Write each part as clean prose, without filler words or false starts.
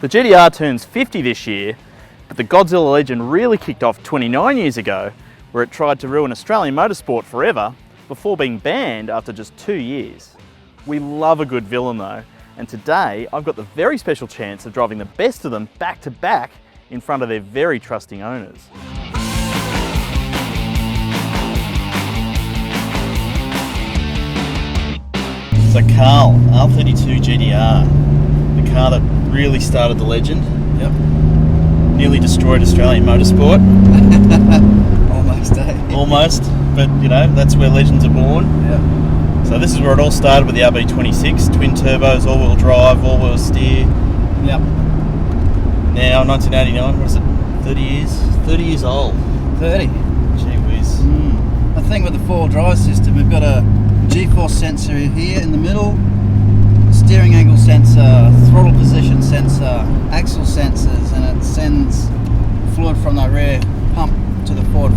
The GTR turns 50 this year, but the Godzilla legend really kicked off 29 years ago, where it tried to ruin Australian motorsport forever before being banned after just 2 years. We love a good villain though, and today I've got the very special chance of driving the best of them back to back in front of their very trusting owners. So Carl, R32 GTR, the car that really started the legend. Yep. Nearly destroyed Australian motorsport. Almost, eh? Almost, but you know, that's where legends are born. Yep. So this is where it all started with the RB26, twin turbos, all-wheel drive, all-wheel steer. Yep. Now, 1989, what is it, 30 years? 30 years old. 30. Gee whiz. The thing with the four-wheel drive system, we've got a G-force sensor here in the middle, steering angle sensor, throttle position sensor, axle sensors, and it sends fluid from the rear pump to the forward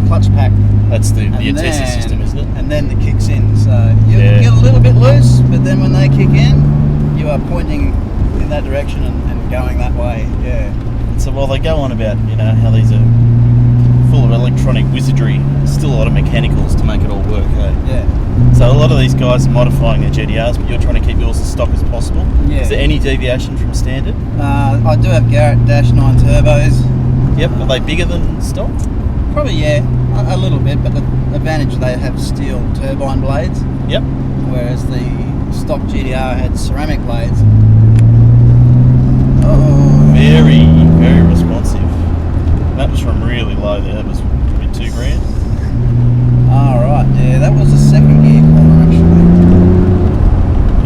clutch pack. That's the Atessa system, isn't it? And then it kicks in. So you get a little bit loose, but then when they kick in, you are pointing in that direction and going that way. Yeah. So while they go on about, you know, how these are full of electronic wizardry, there's still a lot of mechanicals to make it all work, eh? Yeah. So a lot of these guys are modifying their GTRs, but you're trying to keep yours as stock as possible. Yeah. Is there any deviation from standard? I do have Garrett -9 turbos. Yep. Are they bigger than stock? Probably, yeah, a little bit, but the advantage they have steel turbine blades. Yep. Whereas the stock GTR had ceramic blades. Oh. Very, very responsive. That was from really low there. That was probably $2,000. Alright, yeah, that was the second gear corner actually.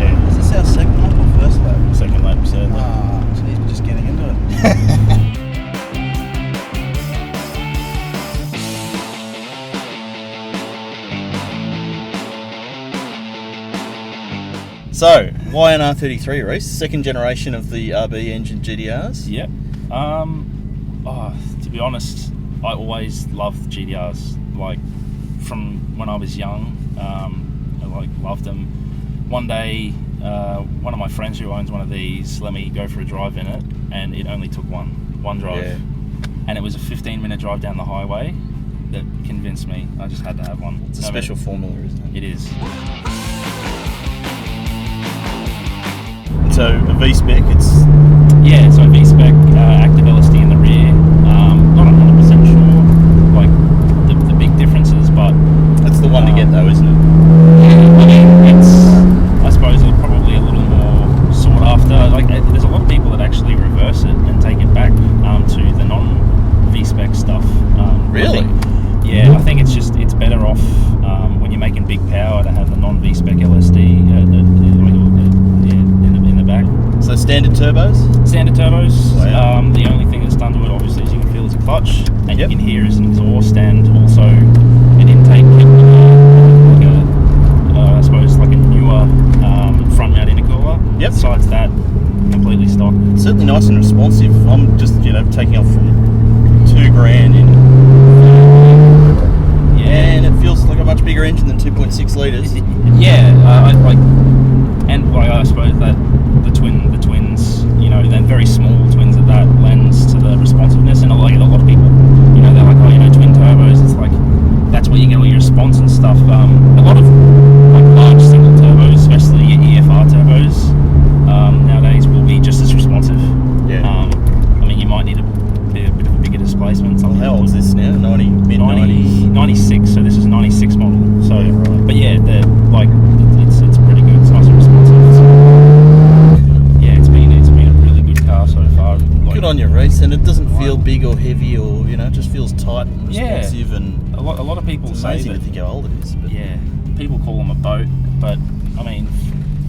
Yeah. Is this our second lap or first lap? Second lap, sadly. Ah, geez, we're just getting into it. So, why an R33, Reece? Second generation of the RB engine GTRs? Yep. To be honest, I always loved GTRs. Like, from when I was young, I loved them. One day, one of my friends who owns one of these let me go for a drive in it, and it only took one drive. Yeah. And it was a 15-minute drive down the highway that convinced me. I just had to have one. It's a special formula, isn't it? It is. So, a V-spec, it's... Yeah, so V-spec, active LSD in the rear. Not 100% sure, like, the big differences, but... That's the one to get though, isn't it? Yeah, I mean, it's, I suppose, probably a little more sought after. Like, there's a lot of people that actually reverse it and take it back to the non-V-spec stuff. Really? I think it's better off when you're making big power to have the non-V-spec LSD in the back. So standard turbos? Standard turbos. Wow. The only thing that's done to it, obviously, as you can feel, is a clutch, and Yep. you can hear is an exhaust, and also an intake kit with I suppose like a newer front mount intercooler. Yep. Besides that, completely stock. It's certainly nice and responsive. I'm just, taking off from $2,000 in... Yeah. And it feels like a much bigger engine than 2.6 litres. Yeah, I suppose that the twins, then very small twins at that lends to the responsiveness, and a lot of people, they're like, twin turbos, it's like, that's where you get all your response and stuff. A lot of like large single turbos, especially your EFR turbos, nowadays will be just as responsive. Yeah. You might need a bit of a bigger displacement. How old is this now? Mid-90s? 96, so this is a 96 model. So, Yeah, right. But yeah, it's pretty good. It's nice and responsive. It's been a really good car so far. Good on your Reece, and it doesn't feel big or heavy, or it just feels tight and responsive. Yeah. And A lot of people it's say amazing that. to think how old it is. But Yeah, people call them a boat, but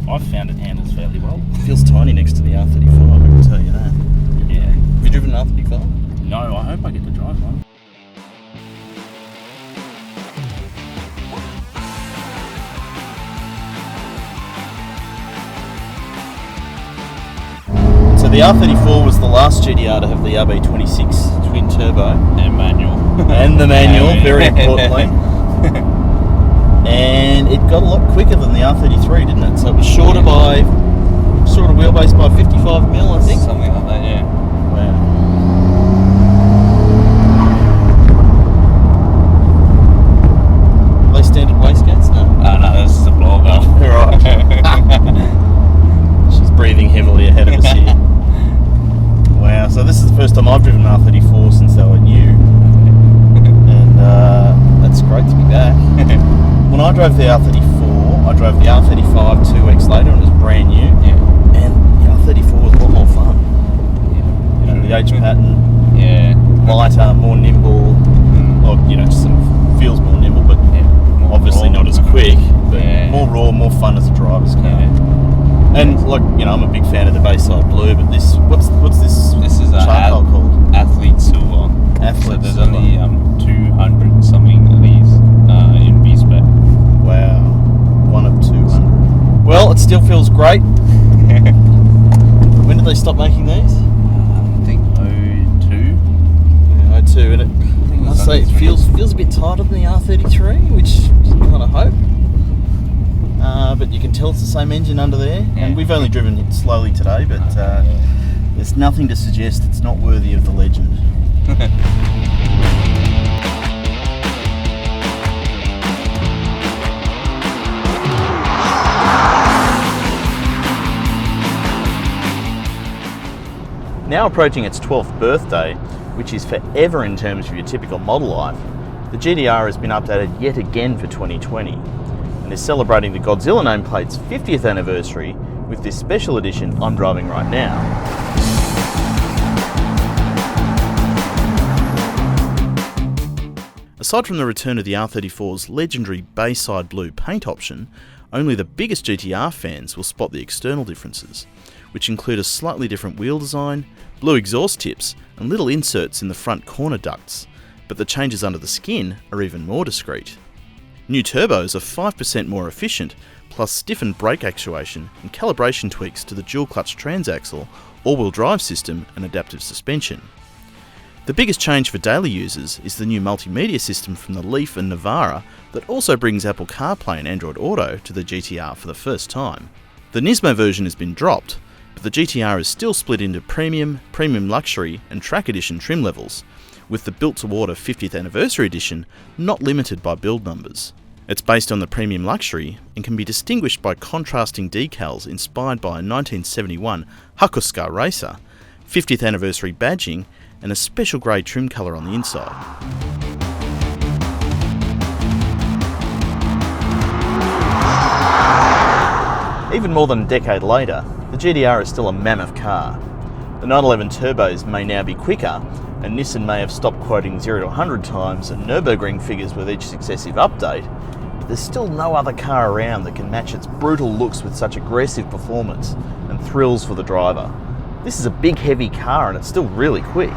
I've found it handles fairly well. it feels tiny next to the R35. I can tell you that. Yeah. Have you driven an R35? No, I hope I get to drive one. So the R34 was the last GTR to have the RB26 twin turbo. And manual. And the manual, very importantly. And it got a lot quicker than the R33, didn't it? So it was shorter by, shorter wheelbase by 55 mil, I think. Something like that, yeah. first time I've driven an R34 since they were new, and that's great to be back. When I drove the R34, I drove the R35 2 weeks later and it was brand new, and the R34 was a lot more fun. You know, the H pattern, lighter, more nimble, or just sort of feels more nimble, but obviously not as quick, but more raw, more fun as a driver's car. And I'm a big fan of the Bayside Blue, but this, what's this? This is charcoal called? Athlete Silver. Athlete so there's Silver. only 200 something of these in B-Spec. Wow, 1 of 200. Well, it still feels great. When did they stop making these? I think 02. Yeah, 02, and I say it feels a bit tighter than the R33, which you kind of hope. But you can tell it's the same engine under there, and we've only driven it slowly today, but there's nothing to suggest it's not worthy of the legend. Now approaching its 12th birthday, which is forever in terms of your typical model life, the GTR has been updated yet again for 2020 and is celebrating the Godzilla nameplate's 50th anniversary with this special edition I'm driving right now. Aside from the return of the R34's legendary Bayside Blue paint option, only the biggest GTR fans will spot the external differences, which include a slightly different wheel design, blue exhaust tips, and little inserts in the front corner ducts, but the changes under the skin are even more discreet. New turbos are 5% more efficient, plus stiffened brake actuation and calibration tweaks to the dual-clutch transaxle, all-wheel drive system and adaptive suspension. The biggest change for daily users is the new multimedia system from the Leaf and Navara that also brings Apple CarPlay and Android Auto to the GTR for the first time. The Nismo version has been dropped, but the GTR is still split into Premium, Premium Luxury and Track Edition trim levels, with the built-to-order 50th Anniversary Edition not limited by build numbers. It's based on the Premium Luxury and can be distinguished by contrasting decals inspired by a 1971 Hakusuka racer, 50th Anniversary badging and a special grey trim colour on the inside. Even more than a decade later, the GTR is still a mammoth car. The 911 turbos may now be quicker, and Nissan may have stopped quoting 0 to 100 times and Nürburgring figures with each successive update, but there's still no other car around that can match its brutal looks with such aggressive performance and thrills for the driver. This is a big heavy car and it's still really quick.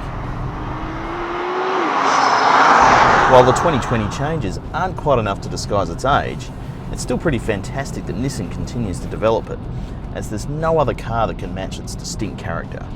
While the 2020 changes aren't quite enough to disguise its age, it's still pretty fantastic that Nissan continues to develop it, as there's no other car that can match its distinct character.